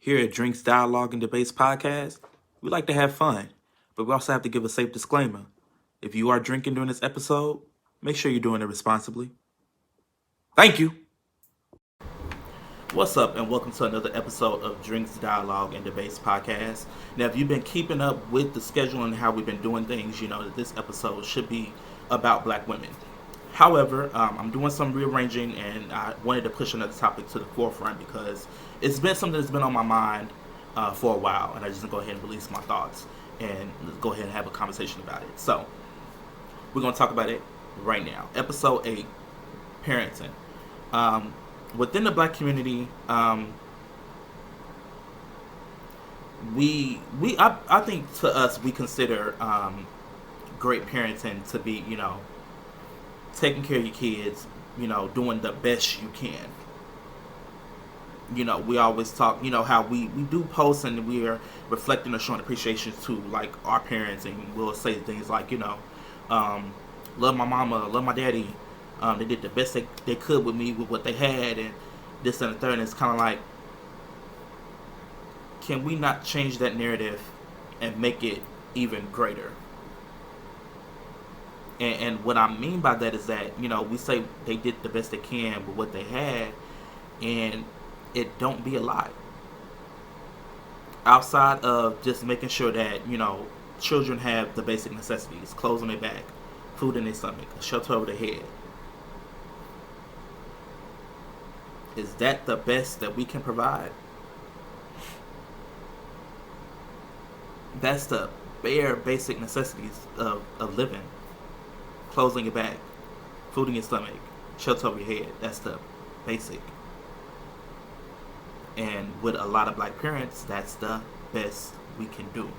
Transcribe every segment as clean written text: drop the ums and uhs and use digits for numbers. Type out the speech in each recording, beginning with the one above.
Here at Drinks Dialogue and Debates Podcast, we like to have fun, but we also have to give a safe disclaimer. If you are drinking during this episode, make sure you're doing it responsibly. Thank you. What's up, and welcome to another episode of Drinks Dialogue and Debates Podcast. Now, if you've been keeping up with the schedule and how we've been doing things, you know that this episode should be about black women. However, I'm doing some rearranging, and I wanted to push another topic to the forefront because it's been something that's been on my mind for a while, and I just go ahead and release my thoughts and go ahead and have a conversation about it. So, we're going to talk about it right now. Episode 8, Parenting. Within the black community, I think to us, we consider great parenting to be, taking care of your kids, doing the best you can. We always talk, how we do posts and we are reflecting or showing appreciation to, like, our parents, and we'll say things like, love my mama, love my daddy. They did the best they could with me with what they had, and this and the third. And it's kind of like, can we not change that narrative and make it even greater? And what I mean by that is that, we say they did the best they can with what they had, and it don't be a lie. Outside of just making sure that, children have the basic necessities, clothes on their back, food in their stomach, a shelter over their head. Is that the best that we can provide? That's the bare basic necessities of living. Clothes on your back, food in your stomach, shelter over your head. That's the basic. And with a lot of black parents, that's the best we can do.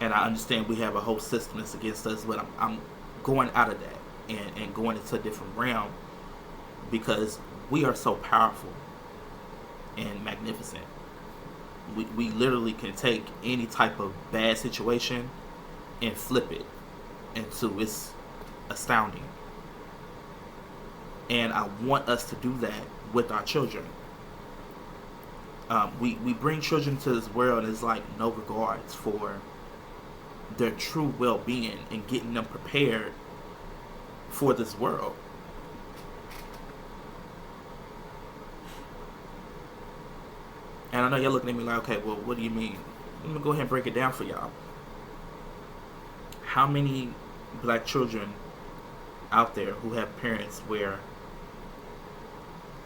And I understand we have a whole system that's against us, but I'm going out of that and going into a different realm because we are so powerful and magnificent. We literally can take any type of bad situation and flip it into it's astounding. And I want us to do that with our children. We bring children to this world, and it's like no regards for their true well-being and getting them prepared for this world. And I know y'all looking at me like, okay, well, what do you mean? Let me go ahead and break it down for y'all. How many black children out there who have parents where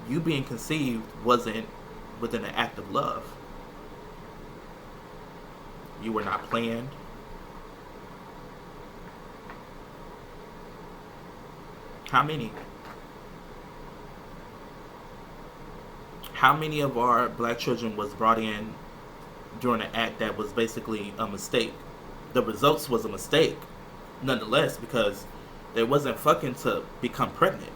you being conceived wasn't within an act of love? You were not planned. How many? How many of our black children was brought in during an act that was basically a mistake? The results was a mistake, nonetheless, because they wasn't fucking to become pregnant.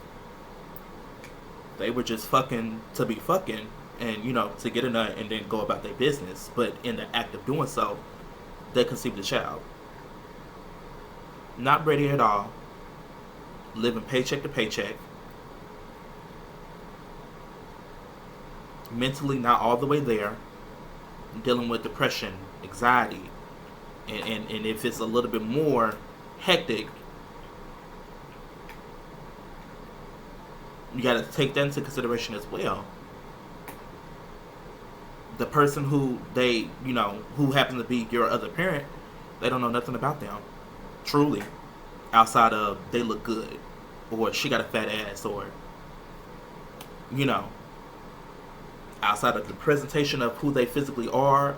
They were just fucking to be fucking and, to get a nut and then go about their business. But in the act of doing so, they conceived a child. Not ready at all. Living paycheck to paycheck. Mentally not all the way there. Dealing with depression, anxiety. And if it's a little bit more hectic, you got to take that into consideration as well. The person who they, who happens to be your other parent, they don't know nothing about them. Truly. Outside of they look good. Or she got a fat ass. Or, outside of the presentation of who they physically are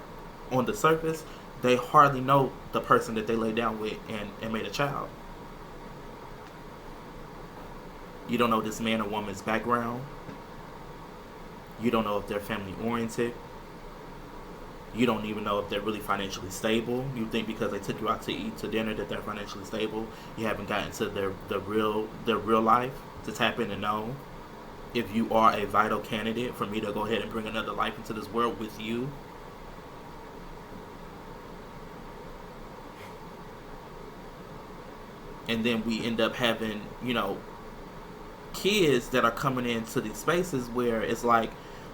on the surface, they hardly know the person that they lay down with and made a child. You don't know this man or woman's background. You don't know if they're family oriented. You don't even know if they're really financially stable. You think because they took you out to eat to dinner that they're financially stable. You haven't gotten to their real life to tap in and know if you are a vital candidate for me to go ahead and bring another life into this world with you. And then we end up having, kids that are coming into these spaces where it's like,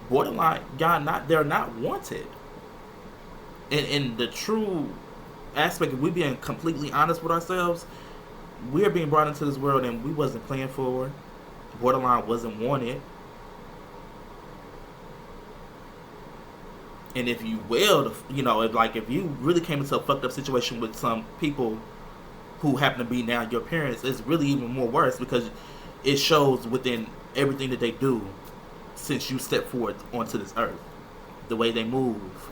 borderline, y'all not, they're not wanted. In the true aspect, if we being completely honest with ourselves, we're being brought into this world and we wasn't planned for. Borderline wasn't wanted. And if you will, if you really came into a fucked up situation with some people who happen to be now your parents, it's really even more worse because it shows within everything that they do since you stepped forward onto this earth. The way they move.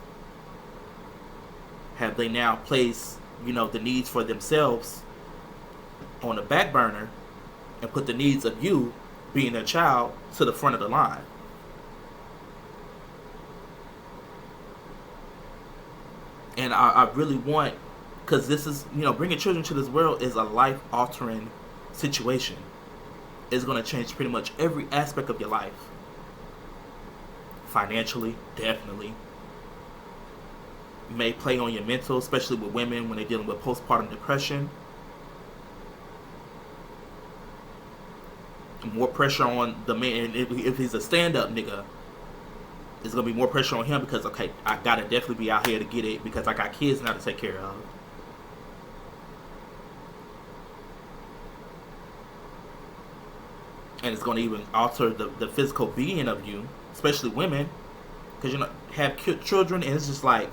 Have they now placed, the needs for themselves on the back burner and put the needs of you, being their child, to the front of the line? And I really want, because this is, bringing children to this world is a life-altering situation. It's going to change pretty much every aspect of your life. Financially, definitely. May play on your mental, especially with women when they're dealing with postpartum depression. More pressure on the man. If he's a stand-up nigga, there's going to be more pressure on him because, okay, I got to definitely be out here to get it because I got kids now to take care of. And it's going to even alter the physical being of you, especially women, because have children and it's just like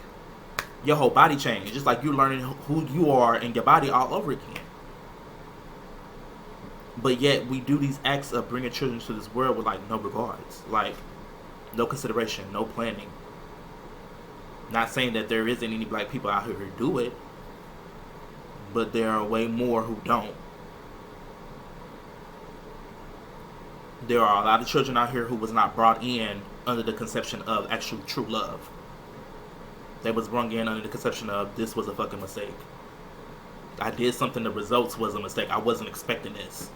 your whole body change. Just like you're learning who you are and your body all over again. But yet we do these acts of bringing children to this world with like no regards, like no consideration, no planning. Not saying that there isn't any black people out here who do it, but there are way more who don't. There are a lot of children out here who was not brought in under the conception of actual true love. They was brought in under the conception of this was a fucking mistake. I did something, the results was a mistake. I wasn't expecting this.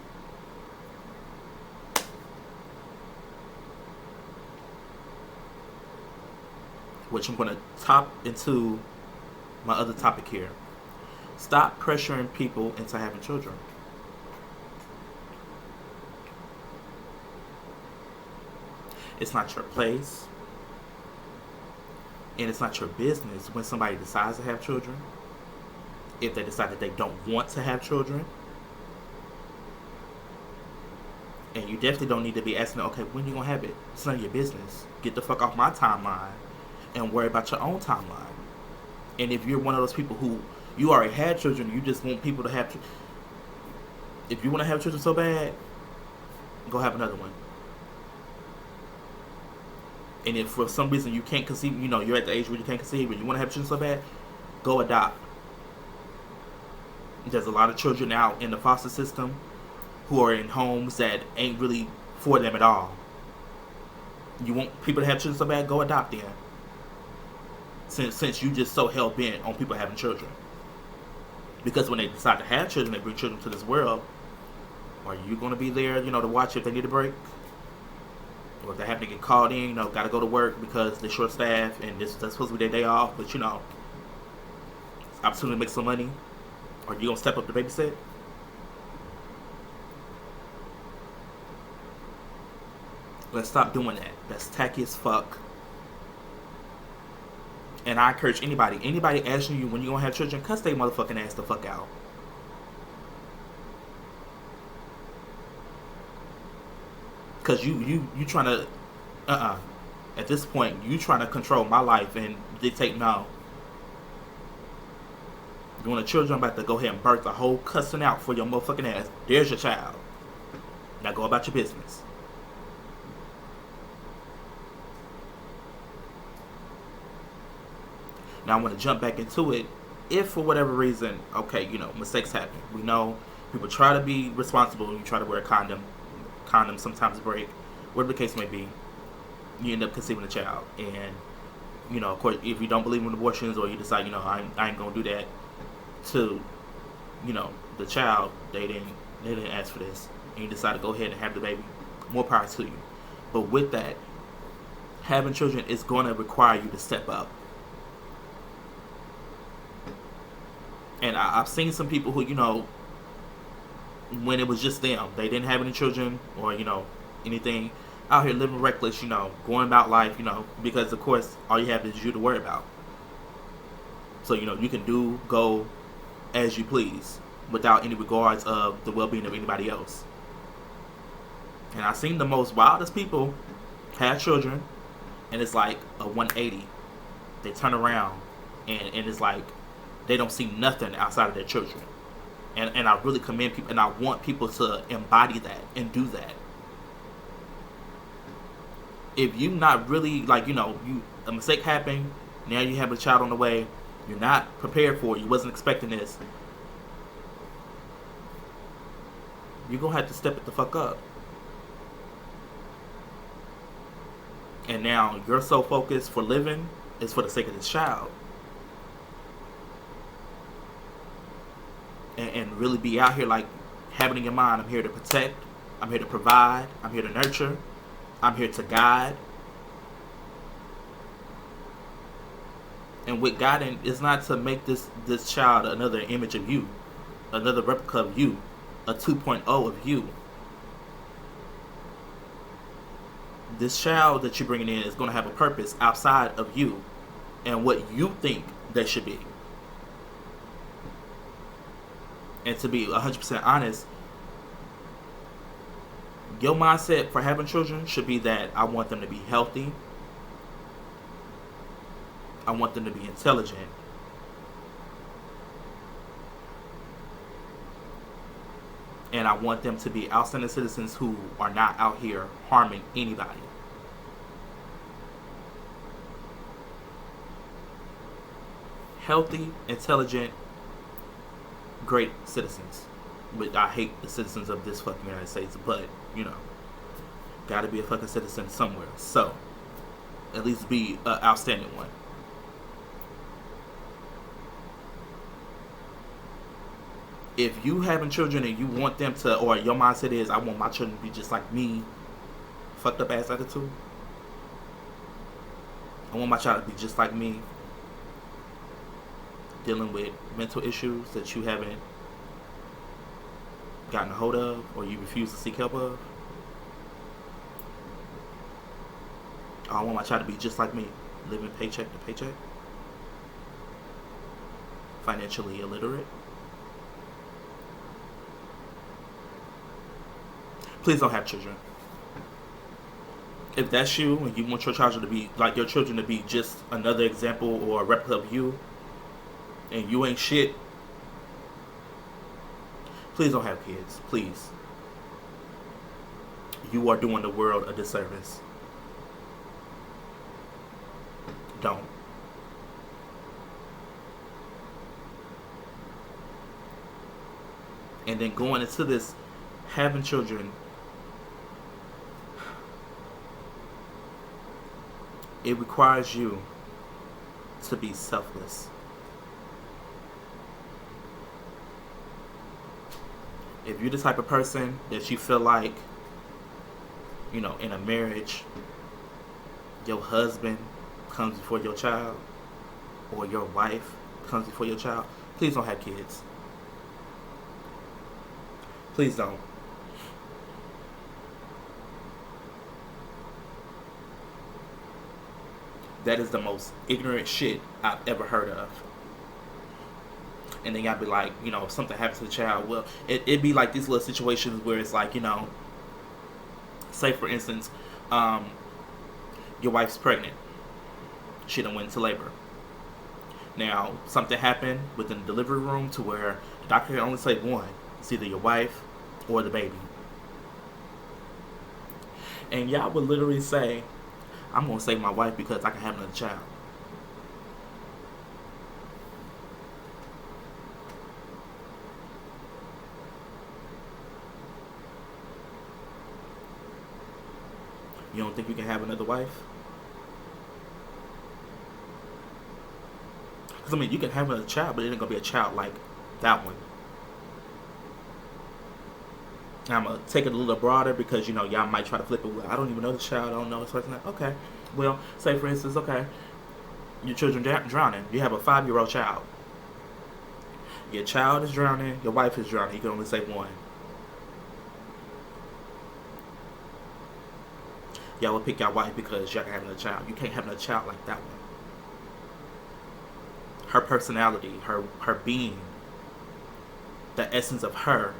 Which I'm going to top into my other topic here. Stop pressuring people into having children. It's not your place. And it's not your business when somebody decides to have children. If they decide that they don't want to have children. And you definitely don't need to be asking, okay, when you going to have it? It's none of your business. Get the fuck off my timeline and worry about your own timeline. And if you're one of those people who you already had children, you just want people to have if you want to have children so bad, go have another one. And if for some reason you can't conceive, you're at the age where you can't conceive but you want to have children so bad, go adopt. There's a lot of children out in the foster system who are in homes that ain't really for them at all. You want people to have children so bad, go adopt them. Since you just so hell-bent on people having children. Because when they decide to have children, they bring children to this world, are you going to be there, to watch if they need a break? Or if they have to get called in, got to go to work because they're short-staffed and that's supposed to be their day off, but it's opportunity to make some money. Are you going to step up to babysit? Let's stop doing that. That's tacky as fuck. And I encourage anybody asking you when you're going to have children, cuss they motherfucking ass the fuck out. Because you trying to, at this point, you trying to control my life and dictate, no. You want a children, I'm about to go ahead and birth the whole cussing out for your motherfucking ass. There's your child. Now go about your business. Now I want to jump back into it. If for whatever reason, okay, mistakes happen. We know people try to be responsible. You try to wear a condom. Condoms sometimes break. Whatever the case may be, you end up conceiving a child. And, of course, if you don't believe in abortions or you decide, I ain't going to do that to, the child, they didn't ask for this. And you decide to go ahead and have the baby. More power to you. But with that, having children is going to require you to step up. And I've seen some people who, when it was just them, they didn't have any children or, anything. out here living reckless, going about life, because of course all you have is you to worry about. So, you can go as you please without any regards of the well-being of anybody else. And I've seen the most wildest people have children, and it's like a 180. They turn around, and it's like they don't see nothing outside of their children. And I really commend people, and I want people to embody that and do that. If you not really, a mistake happened, now you have a child on the way, you're not prepared for it, you wasn't expecting this, you're going to have to step it the fuck up. And now your sole focus for living is for the sake of this child. And really be out here having in your mind, I'm here to protect, I'm here to provide, I'm here to nurture, I'm here to guide. And with guiding is not to make this child another image of you, another replica of you, a 2.0 of you. This child that you're bringing in is going to have a purpose outside of you and what you think they should be. And to be 100% honest, your mindset for having children should be that I want them to be healthy. I want them to be intelligent. And I want them to be outstanding citizens who are not out here harming anybody. Healthy, intelligent, great citizens. But I hate the citizens of this fucking United States, but, gotta be a fucking citizen somewhere. So, at least be an outstanding one. If you having children and you want them to, or your mindset is, I want my children to be just like me, fucked up ass attitude. I want my child to be just like me, dealing with mental issues that you haven't gotten a hold of or you refuse to seek help of. I want my child to be just like me, living paycheck to paycheck, financially illiterate. Please don't have children. If that's you and you want your children to be your children to be just another example or a replica of you, and you ain't shit, please don't have kids. Please. You are doing the world a disservice. Don't. And then going into this, having children, it requires you to be selfless. If you're the type of person that you feel like, in a marriage, your husband comes before your child, or your wife comes before your child, please don't have kids. Please don't. That is the most ignorant shit I've ever heard of. And then y'all be like, if something happens to the child, well, it'd be like these little situations where it's like, say for instance, your wife's pregnant. She done went into labor. Now, something happened within the delivery room to where the doctor can only save one. It's either your wife or the baby. And y'all would literally say, I'm going to save my wife because I can have another child. You don't think you can have another wife? Because, you can have another child, but it ain't going to be a child like that one. I'm going to take it a little broader because, y'all might try to flip it. Well, I don't even know the child. I don't know this person. Okay. Well, say, for instance, okay, your children drowning. You have a 5-year-old child. Your child is drowning. Your wife is drowning. You can only save one. Y'all will pick your wife because y'all can have another child. You can't have another child like that one. Her personality, her being, the essence of her.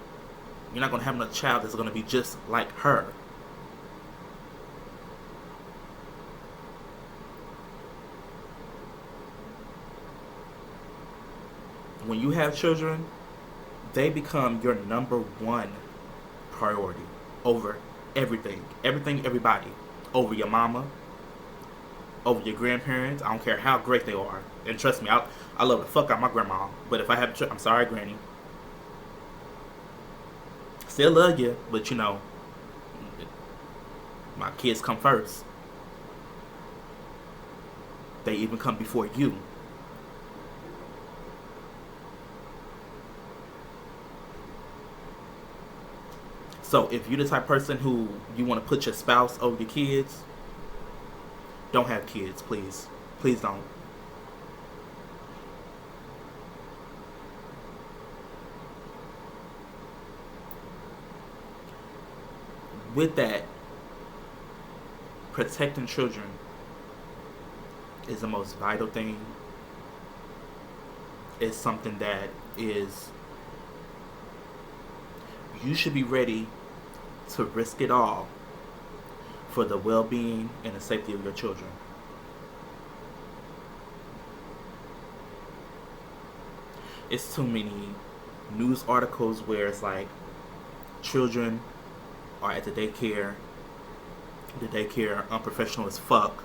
You're not gonna have another child that's gonna be just like her. When you have children, they become your number one priority over everything. Everything, everybody. Over your mama, over your grandparents. I don't care how great they are. And trust me, I love the fuck out my grandma. But if I have I'm sorry, Granny. Still love you, but you know, my kids come first. They even come before you. So if you're the type of person who you want to put your spouse over your kids, don't have kids, please. Please don't. With that, protecting children is the most vital thing. It's something that is, you should be ready to risk it all for the well-being and the safety of your children. It's too many news articles where it's like children are at the daycare unprofessional as fuck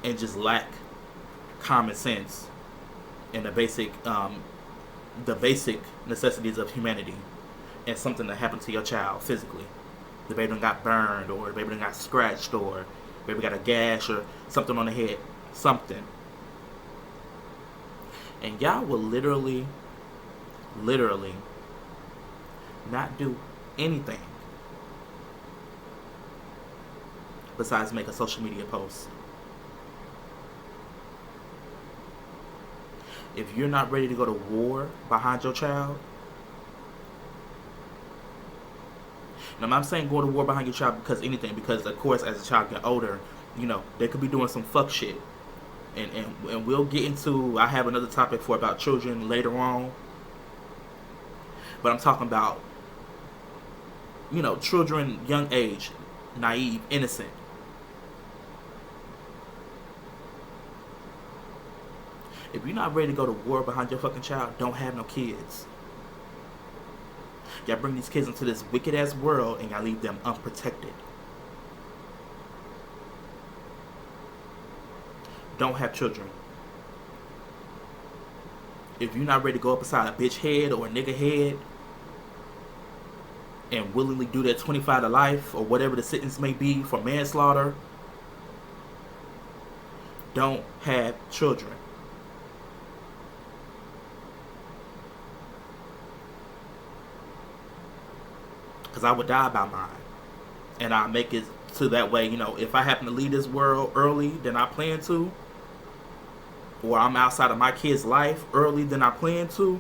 and just lack common sense and the basic necessities of humanity, and something that happened to your child physically. The baby done got burned, or the baby done got scratched, or the baby got a gash, or something on the head. Something. And y'all will literally not do anything besides make a social media post. If you're not ready to go to war behind your child, and I'm not saying go to war behind your child because anything, because of course as a child get older, you know, they could be doing some fuck shit. And we'll get into, I have another topic for about children later on. But I'm talking about, you know, children, young age, naive, innocent. If you're not ready to go to war behind your fucking child, don't have no kids. Y'all bring these kids into this wicked ass world and y'all leave them unprotected. Don't have children. If you're not ready to go up beside a bitch head or a nigga head and willingly do that 25 to life or whatever the sentence may be for manslaughter, don't have children. Because I would die by mine. And I'll make it to that way, you know, if I happen to leave this world early than I plan to, or I'm outside of my kid's life early than I plan to,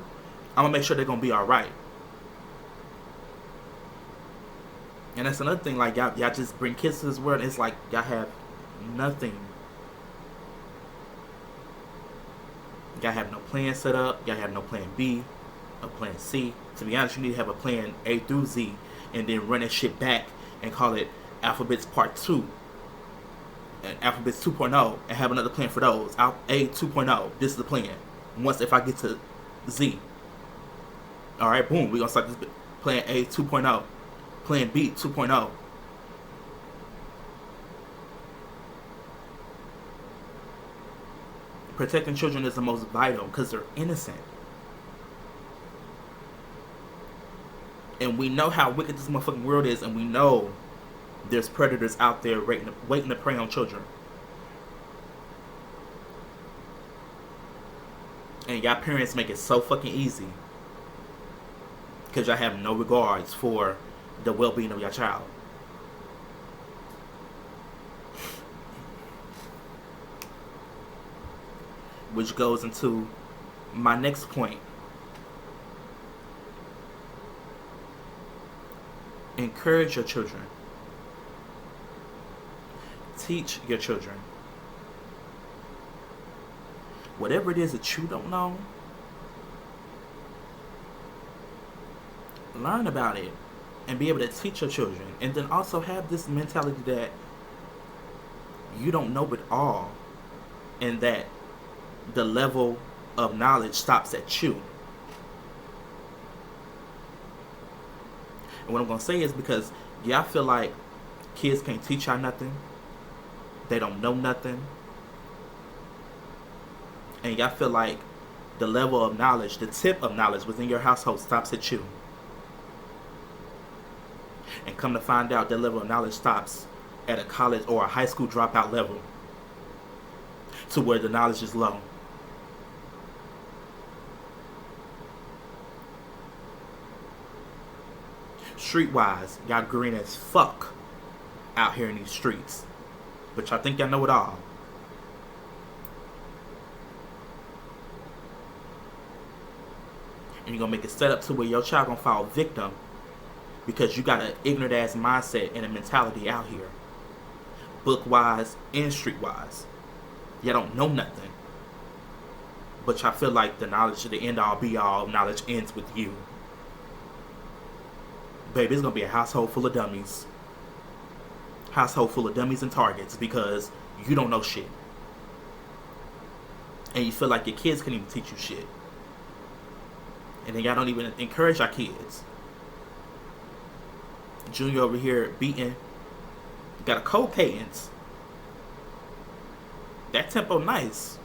I'm going to make sure they're going to be alright. And that's another thing, like, y'all just bring kids to this world, and it's like, y'all have nothing. Y'all have no plan set up, y'all have no plan B, no plan C. To be honest, you need to have a plan A through Z, and then run that shit back and call it Alphabets Part 2 and Alphabets 2.0 and have another plan for those. A 2.0, this is the plan. Once if I get to Z. Alright, boom, we're going to start this plan A 2.0. Plan B 2.0. Protecting children is the most vital because they're innocent. And we know how wicked this motherfucking world is, and we know there's predators out there waiting to prey on children. And y'all parents make it so fucking easy because y'all have no regards for the well-being of your child. Which goes into my next point. Encourage your children teach your children. Whatever it is that you don't know, learn about it and be able to teach your children. And then also have this mentality that you don't know it all, and that the level of knowledge stops at you. And what I'm going to say is because y'all feel like kids can't teach y'all nothing. They don't know nothing. And y'all feel like the level of knowledge, the tip of knowledge within your household stops at you. And come to find out, that level of knowledge stops at a college or a high school dropout level, to where the knowledge is low. Streetwise, y'all green as fuck out here in these streets, but y'all think y'all know it all. And you're gonna make it set up to where your child gonna fall victim because you got an ignorant ass mindset and a mentality out here, book wise and street wise. Y'all don't know nothing, but y'all feel like the knowledge of the end all be all. Knowledge ends with you. Baby, it's gonna be a household full of dummies. Household full of dummies and targets because you don't know shit. And you feel like your kids can't even teach you shit. And then y'all don't even encourage our kids. Junior over here beating, got a cold cadence. That tempo nice.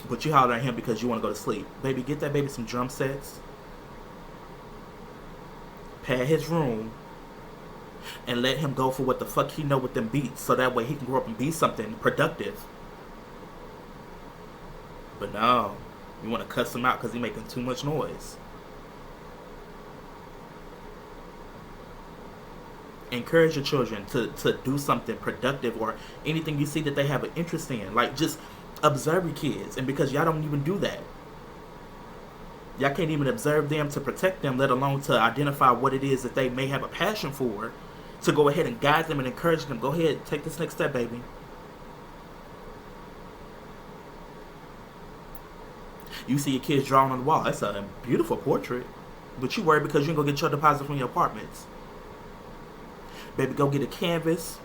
But you holler at him because you want to go to sleep. Baby, get that baby some drum sets. Pad his room. And let him go for what the fuck he know with them beats. So that way he can grow up and be something productive. But no. You want to cuss him out because he's making too much noise. Encourage your children to do something productive or anything you see that they have an interest in. Like, just observe your kids. And because y'all don't even do that. Y'all can't even observe them to protect them, let alone to identify what it is that they may have a passion for, to go ahead and guide them and encourage them. Go ahead, take this next step, baby. You see your kids drawing on the wall. That's a beautiful portrait. But you worry because you ain't going to get your deposit from your apartments. Baby, go get a canvas.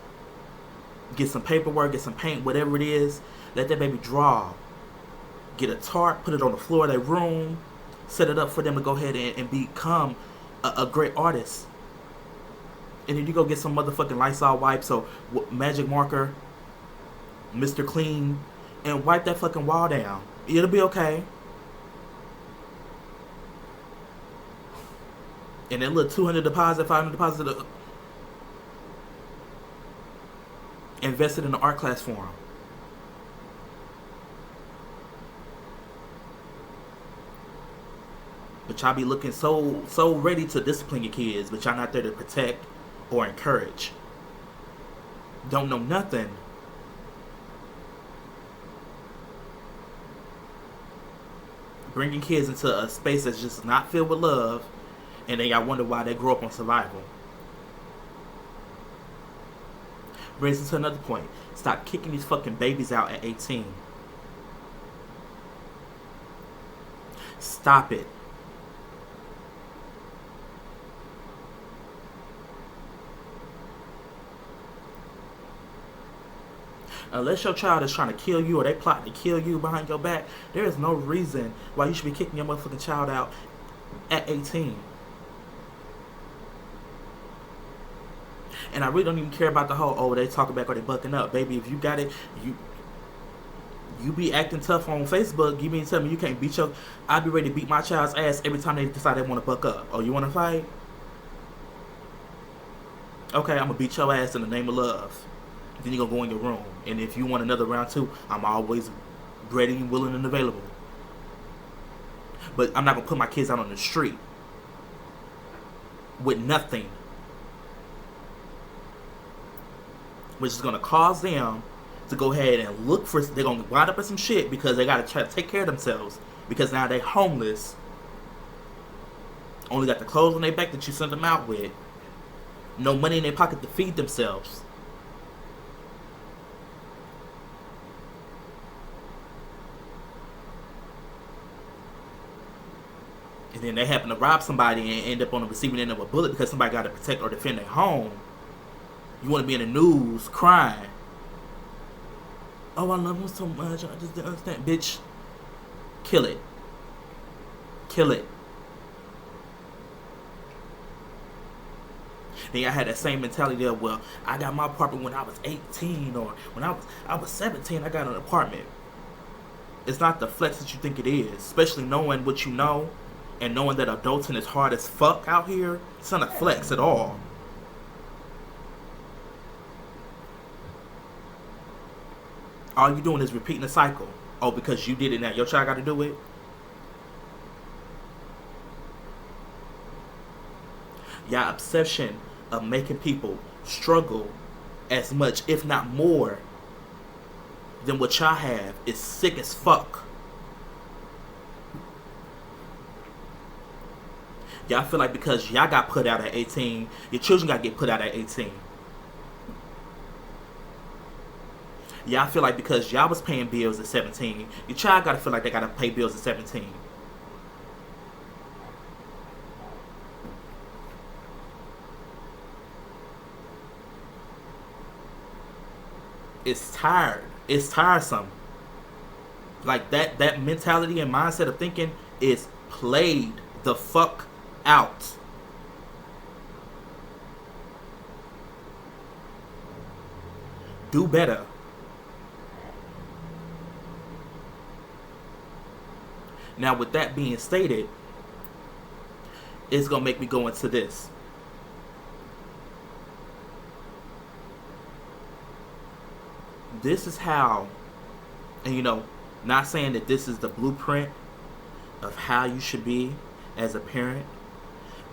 Get some paperwork. Get some paint. Whatever it is. Let that baby draw. Get a tarp. Put it on the floor of their room. Set it up for them to go ahead and become a great artist. And then you go get some motherfucking Lysol wipes or magic marker. Mr. Clean. And wipe that fucking wall down. It'll be okay. And that little $200 deposit, $500 deposit, invested in the art class for him. But y'all be looking so ready to discipline your kids, but y'all not there to protect or encourage. Don't know nothing. Bringing kids into a space that's just not filled with love, and then y'all wonder why they grow up on survival. Brings us to another point. Stop kicking these fucking babies out at 18. Stop it. Unless your child is trying to kill you or they plot to kill you behind your back, there is no reason why you should be kicking your motherfucking child out at 18. And I really don't even care about the whole, oh, they talking back or they bucking up. Baby, if you got it, you be acting tough on Facebook. You mean to tell me you can't beat your... I'd be ready to beat my child's ass every time they decide they want to buck up. Oh, you want to fight? Okay, I'm going to beat your ass in the name of love. Then you're going to go in your room. And if you want another round two, I'm always ready and willing and available. But I'm not going to put my kids out on the street with nothing, which is going to cause them to go ahead and look for... They're going to wind up in some shit because they got to try to take care of themselves. Because now they're homeless. Only got the clothes on their back that you sent them out with. No money in their pocket to feed themselves. and then they happen to rob somebody and end up on the receiving end of a bullet because somebody got to protect or defend their home, you want to be in the news crying. Oh, I love him so much. I just didn't understand. Bitch, kill it. Kill it. Then I had that same mentality of, well, I got my apartment when I was 18, or when I was 17, I got an apartment. It's not the flex that you think it is, especially knowing what you know and knowing that adulting is hard as fuck out here. It's not a flex at all. All you doing is repeating the cycle. Oh, because you did it now, your child got to do it? Your obsession of making people struggle as much, if not more, than what y'all have is sick as fuck. Y'all feel like because y'all got put out at 18, your children got to get put out at 18. Y'all feel like because y'all was paying bills at 17, your child got to feel like they got to pay bills at 17. It's tired. It's tiresome. Like that mentality and mindset of thinking is played the fuck out. Do better. Now, with that being stated, it's going to make me go into this. This is how, and not saying that this is the blueprint of how you should be as a parent,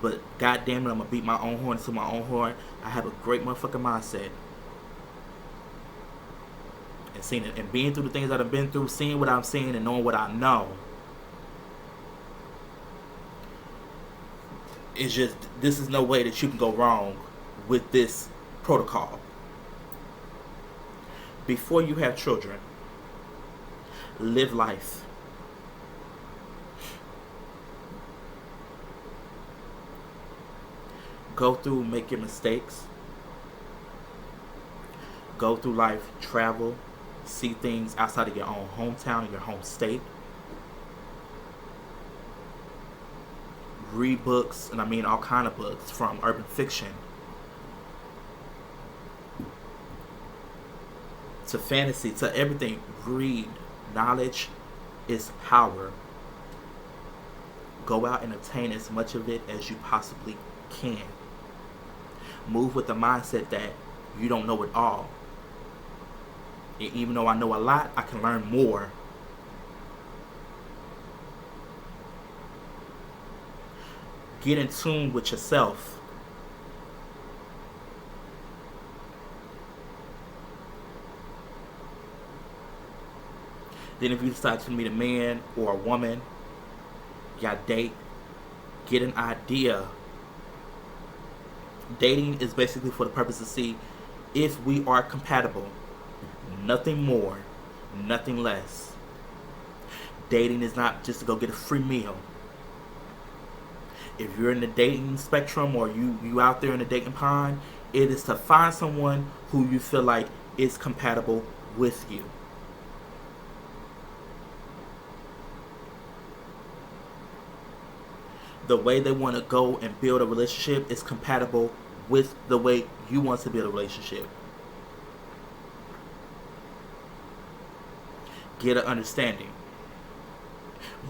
but goddamn it, I'm going to beat my own horn to my own horn. I have a great motherfucking mindset. And seeing it, and being through the things that I've been through, seeing what I'm seeing and knowing what I know. It's just, this is no way that you can go wrong with this protocol. Before you have children, live life. Go through, make your mistakes. Go through life, travel, see things outside of your own hometown, your home state. Read books, and I mean all kind of books, from urban fiction to fantasy to everything. Read. Knowledge is power. Go out and obtain as much of it as you possibly can. Move with the mindset that you don't know it all. And even though I know a lot, I can learn more. Get in tune with yourself. Then if you decide to meet a man or a woman, y'all date, get an idea. Dating is basically for the purpose to see if we are compatible. Nothing more, nothing less. Dating is not just to go get a free meal. If you're in the dating spectrum or you out there in the dating pond, it is to find someone who you feel like is compatible with you. The way they want to go and build a relationship is compatible with the way you want to build a relationship. Get an understanding.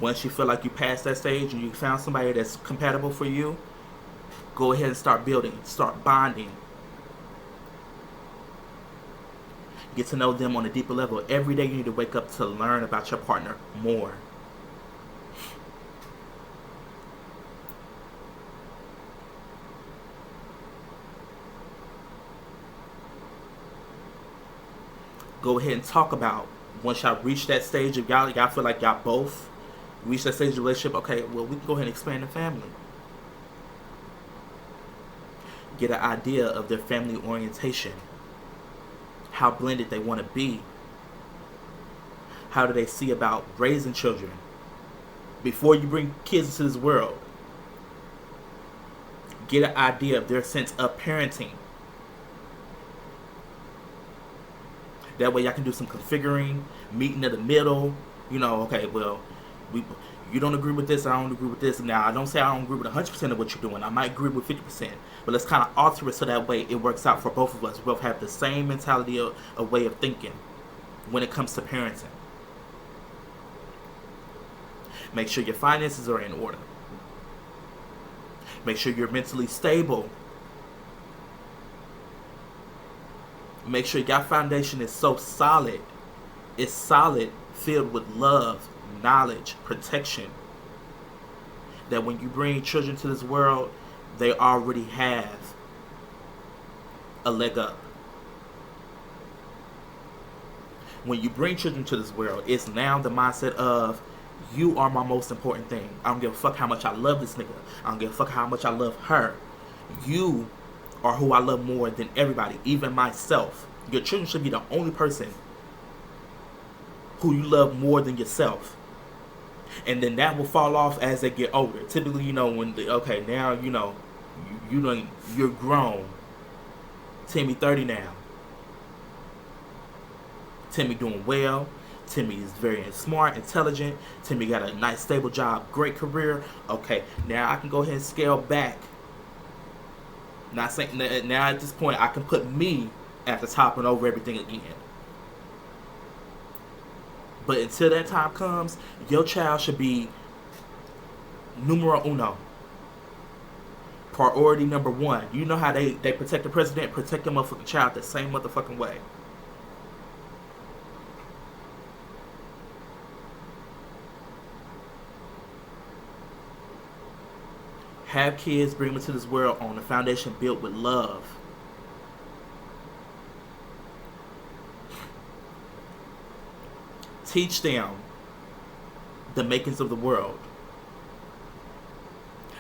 Once you feel like you passed that stage and you found somebody that's compatible for you, go ahead and start building, start bonding. Get to know them on a deeper level. Every day you need to wake up to learn about your partner more. Go ahead and talk about, once y'all reach that stage of y'all feel like y'all both reach that stage of the relationship, okay, well, we can go ahead and expand the family. Get an idea of their family orientation. How blended they want to be. How do they see about raising children? Before you bring kids into this world, get an idea of their sense of parenting. That way y'all can do some configuring, meeting in the middle. You know, okay, well, you don't agree with this, I don't agree with this. Now, I don't say I don't agree with 100% of what you're doing. I might agree with 50%. But let's kind of alter it so that way it works out for both of us. We both have the same mentality, a way of thinking when it comes to parenting. Make sure your finances are in order. Make sure you're mentally stable. Make sure your foundation is so solid. It's solid, filled with love, knowledge, protection. That when you bring children to this world, they already have a leg up. When you bring children to this world, it's now the mindset of, you are my most important thing. I don't give a fuck how much I love this nigga. I don't give a fuck how much I love her. You are who I love more than everybody, even myself. Your children should be the only person who you love more than yourself. And then that will fall off as they get older. Typically, you know, when now you know you're grown. Timmy 30 now. Timmy doing well. Timmy is very smart, intelligent. Timmy got a nice, stable job, great career. Okay, now I can go ahead and scale back. Not saying that now at this point I can put me at the top and over everything again. But until that time comes, your child should be numero uno. Priority number one. You know how they protect the president, protect the motherfucking child the same motherfucking way. Have kids, bring them into this world on a foundation built with love. Teach them the makings of the world.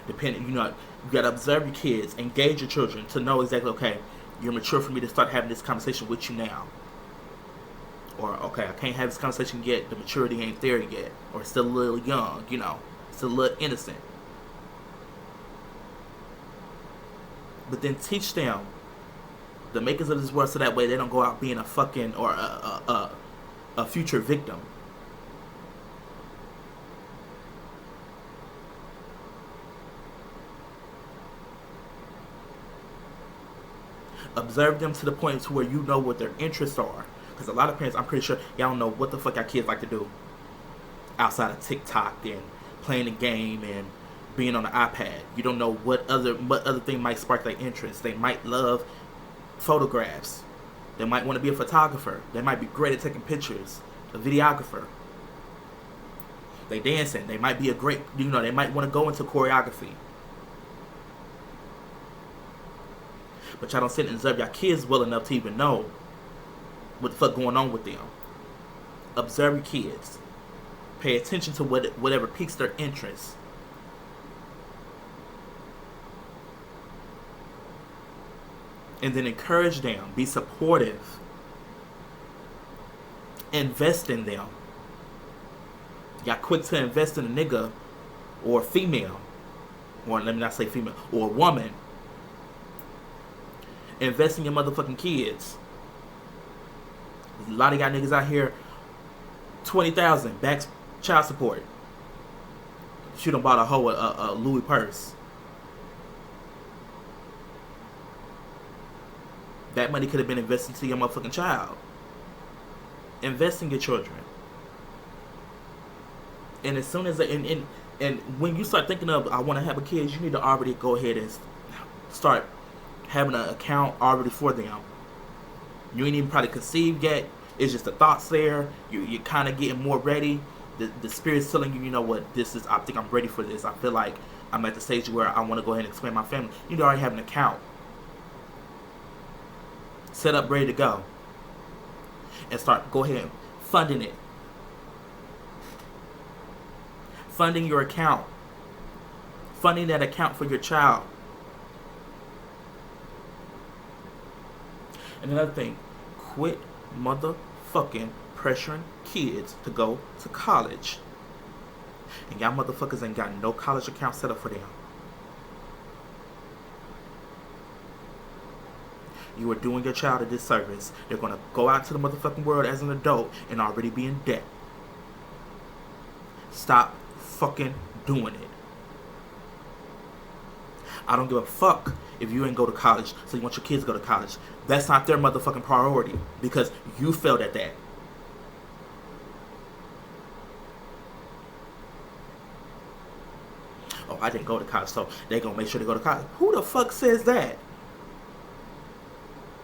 You gotta observe your kids, engage your children to know exactly, okay, you're mature for me to start having this conversation with you now. Or, okay, I can't have this conversation yet, the maturity ain't there yet. Or it's still a little young, still a little innocent. But then teach them the makings of this world so that way they don't go out being a fucking or a future victim. Observe them to the point to where you know what their interests are. Because a lot of parents, I'm pretty sure, y'all don't know what the fuck our kids like to do outside of TikTok and playing a game and being on the iPad. You don't know what other thing might spark their interest. They might love photographs. They might want to be a photographer. They might be great at taking pictures. A videographer. They dancing. They might be a great, they might want to go into choreography. But y'all don't sit and observe your kids well enough to even know what the fuck going on with them. Observe your kids. Pay attention to whatever piques their interest. And then encourage them. Be supportive. Invest in them. Y'all quick to invest in a nigga or a female. Or let me not say female. Or a woman. Invest in your motherfucking kids. There's a lot of y'all niggas out here, 20,000 back child support. She done bought a Louis purse. That money could have been invested into your motherfucking child. Invest in your children. And as soon as and when you start thinking of I want to have a kid, you need to already go ahead and start having an account already for them. You ain't even probably conceived yet. It's just the thoughts there. You're kind of getting more ready. The spirit's telling you, you know what, I think I'm ready for this. I feel like I'm at the stage where I want to go ahead and expand my family. You already have an account set up, ready to go. And go ahead funding it. Funding your account. Funding that account for your child. And another thing, quit motherfucking pressuring kids to go to college. And y'all motherfuckers ain't got no college account set up for them. You are doing your child a disservice. They're going to go out to the motherfucking world as an adult and already be in debt. Stop fucking doing it. I don't give a fuck if you ain't go to college, so you want your kids to go to college. That's not their motherfucking priority because you failed at that. Oh, I didn't go to college, so they gonna make sure they go to college. Who the fuck says that?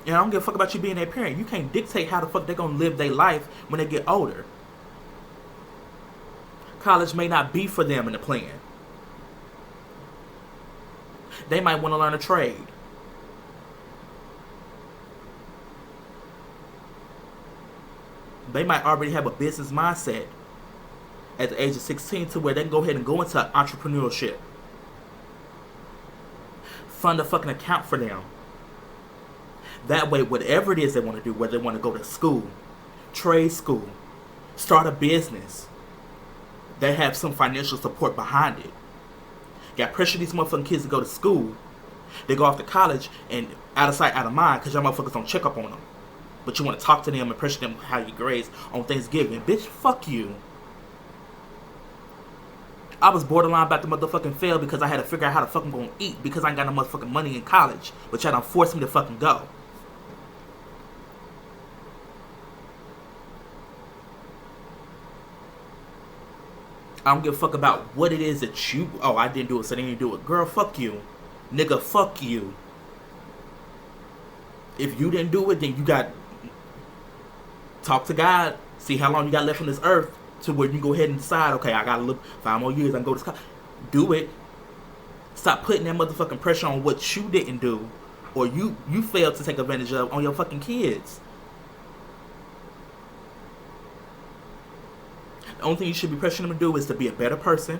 And I don't give a fuck about you being their parent. You can't dictate how the fuck they're gonna live their life when they get older. College may not be for them in the plan. They might want to learn a trade. They might already have a business mindset at the age of 16 to where they can go ahead and go into entrepreneurship. Fund a fucking account for them. That way, whatever it is they want to do, whether they want to go to school, trade school, start a business, they have some financial support behind it. Got pressure these motherfucking kids to go to school. They go off to college and out of sight, out of mind because y'all motherfuckers don't check up on them. But you want to talk to them and pressure them how you grades on Thanksgiving. Bitch, fuck you. I was borderline about to motherfucking fail because I had to figure out how to fucking go and eat because I ain't got no motherfucking money in college. But y'all done forced me to fucking go. I don't give a fuck about what it is that you... Oh, I didn't do it, so they didn't do it. Girl, fuck you. Nigga, fuck you. If you didn't do it, then you got... Talk to God. See how long you got left on this earth to where you go ahead and decide, okay, I got 5 more years, I can go to college. Do it. Stop putting that motherfucking pressure on what you didn't do or you failed to take advantage of on your fucking kids. The only thing you should be pressuring them to do is to be a better person,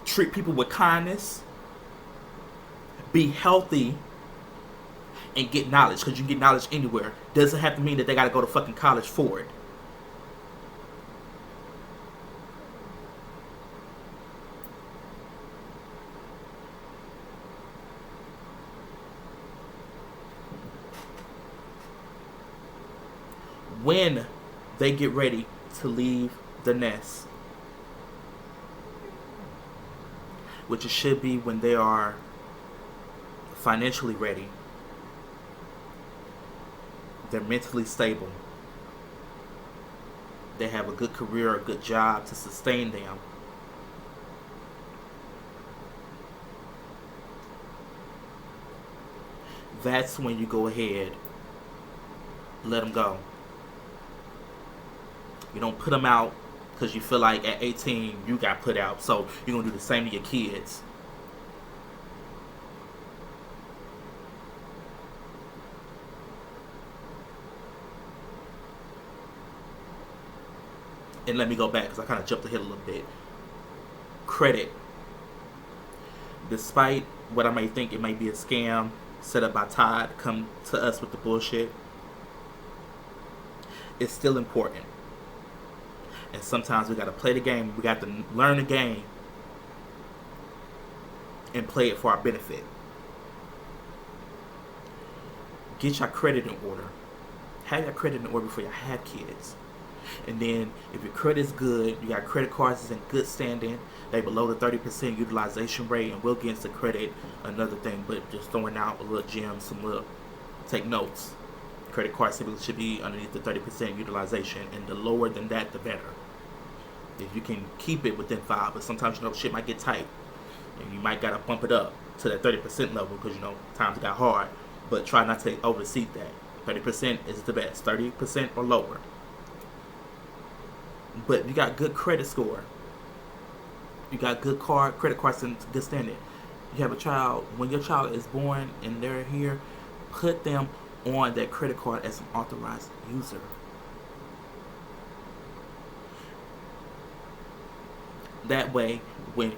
treat people with kindness, be healthy, and get knowledge, because you can get knowledge anywhere. Doesn't have to mean that they gotta go to fucking college for it. When they get ready to leave the nest, which it should be when they are financially ready, they're mentally stable, they have a good career, a good job to sustain them, that's when you go ahead, let them go. You don't put them out because you feel like at 18 you got put out, so you're going to do the same to your kids. And let me go back because I kind of jumped ahead a little bit. Credit. Despite what I may think it may be a scam set up by Todd, come to us with the bullshit, it's still important. And sometimes we got to play the game. We got to learn the game and play it for our benefit. Get your credit in order. Have your credit in order before you have kids. And then if your credit's good, you got credit cards is in good standing, they below the 30% utilization rate, and we'll get into credit another thing, but just throwing out a little gem, some little, take notes. Credit cards typically should be underneath the 30% utilization, and the lower than that, the better. If you can keep it within 5, but sometimes shit might get tight, and you might gotta bump it up to that 30% level because times got hard. But try not to overseat that. 30% is the best. 30% or lower. But you got good credit score. You got good credit cards in good standing. You have a child. When your child is born and they're here, put them on that credit card as an authorized user. That way, when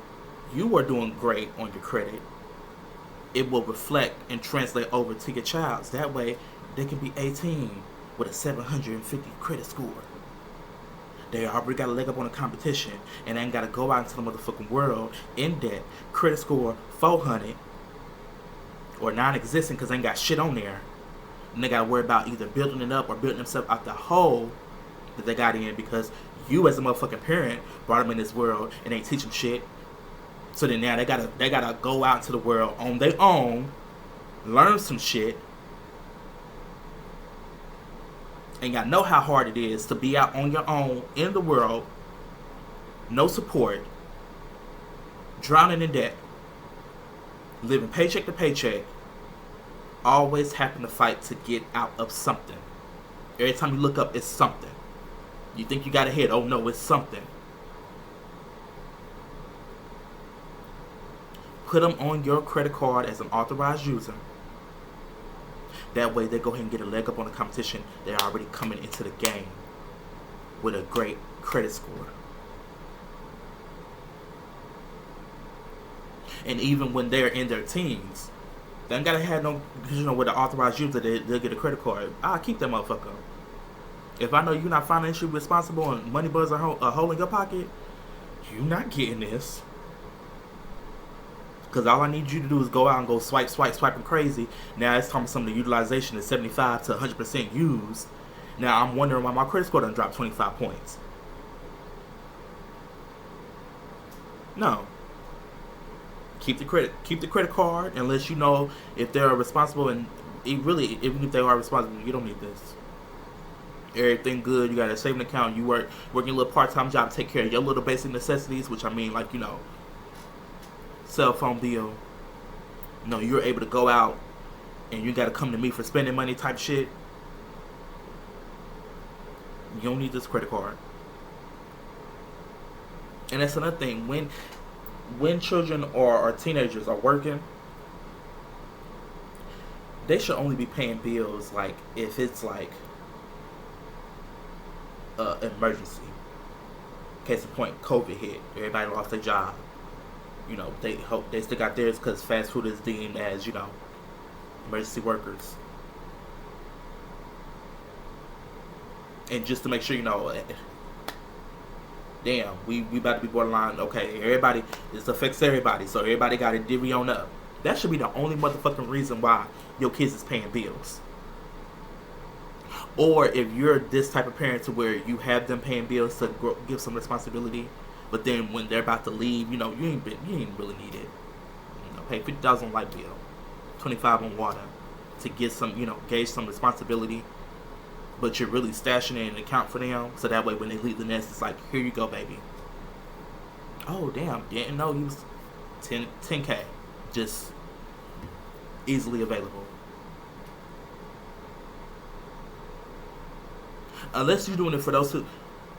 you are doing great on your credit, it will reflect and translate over to your child's. That way, they can be 18 with a 750 credit score. They already got a leg up on the competition and ain't got to go out into the motherfucking world in debt, credit score 400 or non-existent because they ain't got shit on there. And they got to worry about either building it up or building themselves out the hole that they got in because you as a motherfucking parent brought them in this world and ain't teach them shit. So then now they gotta go out to the world on their own, learn some shit, and y'all know how hard it is to be out on your own in the world, no support, drowning in debt, living paycheck to paycheck, always having to fight to get out of something. Every time you look up, it's something. You think you got ahead, oh no, it's something. Put them on your credit card as an authorized user. That way they go ahead and get a leg up on the competition. They're already coming into the game with a great credit score. And even when they're in their teens, they ain't gotta have no, with an authorized user, they'll get a credit card. I'll keep that motherfucker. If I know you're not financially responsible and money buzz are a hole in your pocket, you're not getting this. Because all I need you to do is go out and go swiping crazy. Now it's talking about some of the utilization is 75 to 100% used. Now I'm wondering why my credit score done dropped 25 points. No. Keep the credit card unless you know if they're responsible, and even if they are responsible, you don't need this. Everything good, you got a saving account, you working a little part-time job to take care of your little basic necessities, which I mean, like, cell phone bill. You're able to go out and you got to come to me for spending money type shit. You don't need this credit card. And that's another thing. When children or teenagers are working, they should only be paying bills like if it's like emergency. Case in point, COVID hit. Everybody lost their job. They still got theirs because fast food is deemed as, emergency workers. And just to make sure, damn, we about to be borderline. Okay, everybody, this affects everybody, so everybody got to divvy on up. That should be the only motherfucking reason why your kids is paying bills. Or if you're this type of parent to where you have them paying bills to give some responsibility, but then when they're about to leave, you ain't really need it. Pay $50 on light bill, $25 on water, to get some, gauge some responsibility. But you're really stashing it in an account for them, so that way when they leave the nest, it's like, here you go, baby. Oh damn, didn't know he was 10K, just easily available. Unless you're doing it for those who,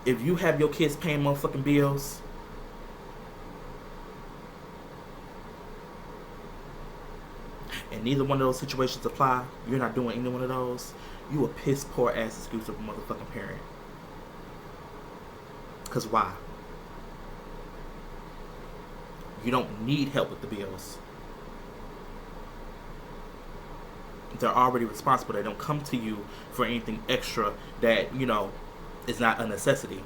if you have your kids paying motherfucking bills, and neither one of those situations apply, you're not doing any one of those, you a piss poor ass excuse of a motherfucking parent. Because why? You don't need help with the bills. They're already responsible. They don't come to you for anything extra that, is not a necessity.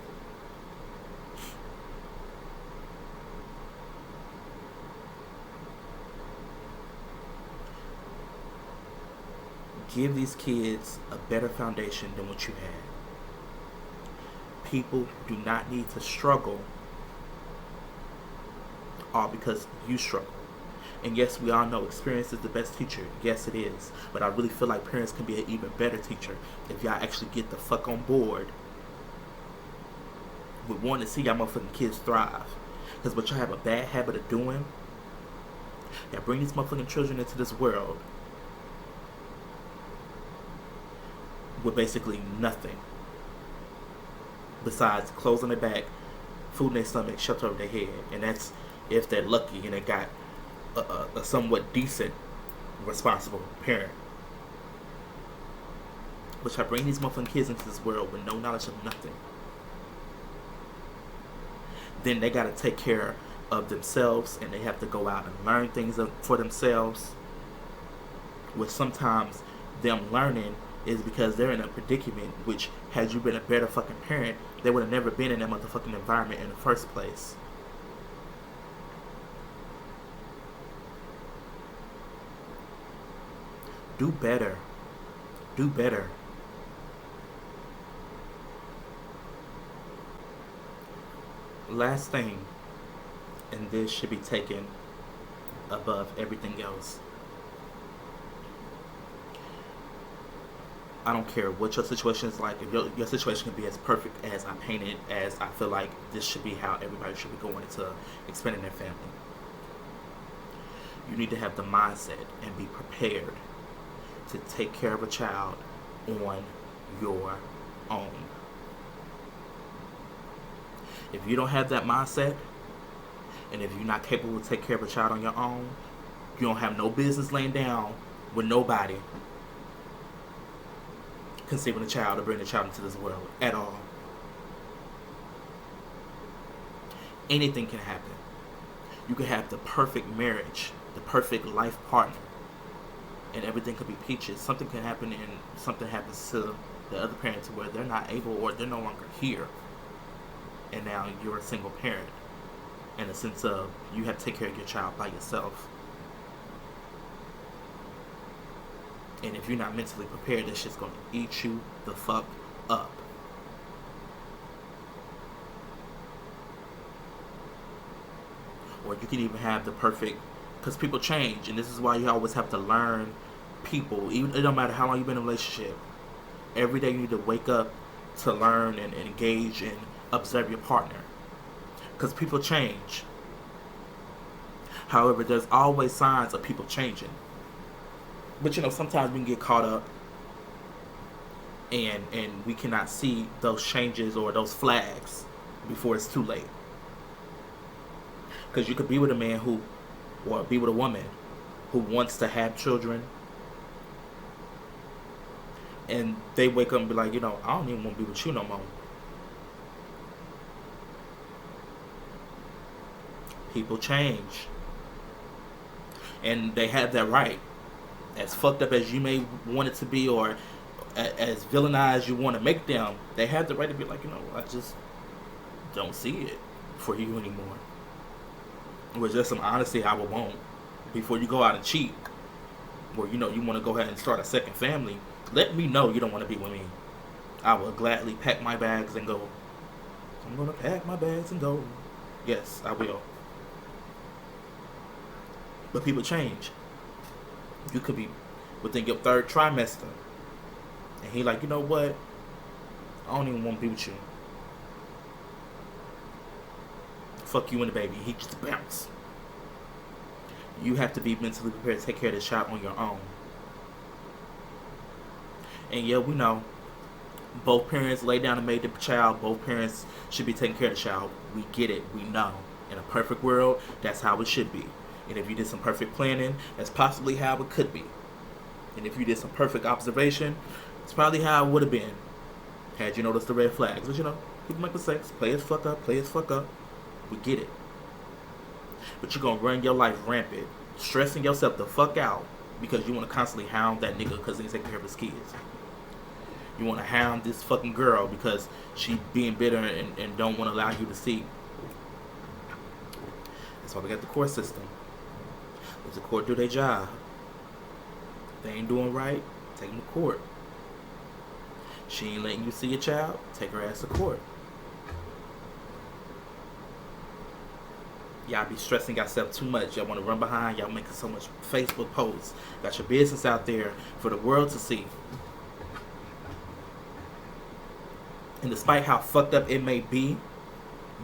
Give these kids a better foundation than what you had. People do not need to struggle all because you struggle. And yes, we all know experience is the best teacher. Yes, it is. But I really feel like parents can be an even better teacher if y'all actually get the fuck on board with wanting to see y'all motherfucking kids thrive. Because what y'all have a bad habit of doing, y'all bring these motherfucking children into this world with basically nothing besides clothes on their back, food in their stomach, shelter over their head. And that's if they're lucky and they got a somewhat decent, responsible parent. But I bring these motherfucking kids into this world with no knowledge of nothing. Then they gotta take care of themselves, and they have to go out and learn things for themselves. With sometimes them learning is because they're in a predicament which, had you been a better fucking parent, they would have never been in that motherfucking environment in the first place. Do better. Do better. Last thing, and this should be taken above everything else. I don't care what your situation is like. If your situation can be as perfect as I painted, as I feel like this should be how everybody should be going into expanding their family. You need to have the mindset and be prepared to take care of a child on your own. If you don't have that mindset, and if you're not capable to take care of a child on your own, you don't have no business laying down with nobody conceiving a child or bringing a child into this world at all. Anything can happen. You can have the perfect marriage, the perfect life partner, and everything could be peaches. Something can happen, and something happens to the other parent to where they're not able, or they're no longer here, and now you're a single parent, in the sense of you have to take care of your child by yourself. And if you're not mentally prepared, this shit's gonna eat you the fuck up. Or you can even have the perfect, because people change, and this is why you always have to learn people. Even, it don't matter how long you've been in a relationship. Every day you need to wake up to learn and engage and observe your partner, because people change. However, there's always signs of people changing. But sometimes we can get caught up, and we cannot see those changes or those flags before it's too late. Because you could be with a man or be with a woman who wants to have children, and they wake up and be like, I don't even want to be with you no more. People change, and they have that right. As fucked up as you may want it to be, or as villainized you want to make them, they have the right to be like, I just don't see it for you anymore. With just some honesty, I would want before you go out and cheat, or you want to go ahead and start a second family. Let me know you don't want to be with me. I will gladly pack my bags and go. I'm gonna pack my bags and go. Yes, I will. But people change. You could be within your third trimester, and he like, what? I don't even want to be with you. Fuck you and the baby. He just bounce. You have to be mentally prepared to take care of the child on your own. And yeah, we know both parents lay down and made the child. Both parents should be taking care of the child. We get it. We know. In a perfect world, that's how it should be. And if you did some perfect planning, that's possibly how it could be. And if you did some perfect observation, it's probably how it would have been had you noticed the red flags. But people make mistakes. Play as fuck up. Play as fuck up. We get it. But you're going to run your life rampant, stressing yourself the fuck out because you want to constantly hound that nigga because he's taking care of his kids. You want to hound this fucking girl because she being bitter and don't want to allow you to see. That's why we got the court system. Let the court do their job. If they ain't doing right, take them to court. She ain't letting you see your child, take her ass to court. Y'all be stressing yourself too much. Y'all want to run behind. Y'all making so much Facebook posts. Got your business out there for the world to see. And despite how fucked up it may be,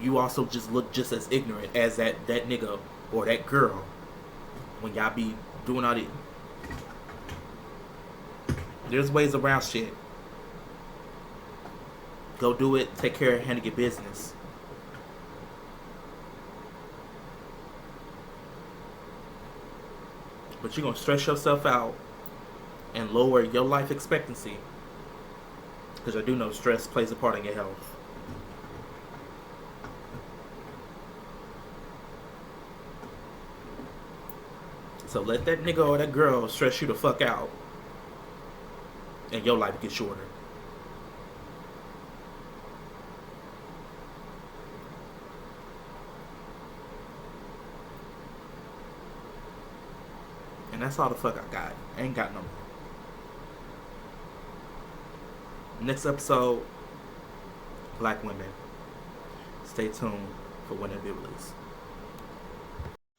you also just look just as ignorant as that nigga or that girl when y'all be doing all this. There's ways around shit. Go do it. Take care of handle your business. But you're going to stress yourself out and lower your life expectancy. Because I do know stress plays a part in your health. So let that nigga or that girl stress you the fuck out. and your life gets shorter. And that's all the fuck I got. I ain't got no more. Next episode, Black Women. Stay tuned for when it be released.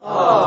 Aww.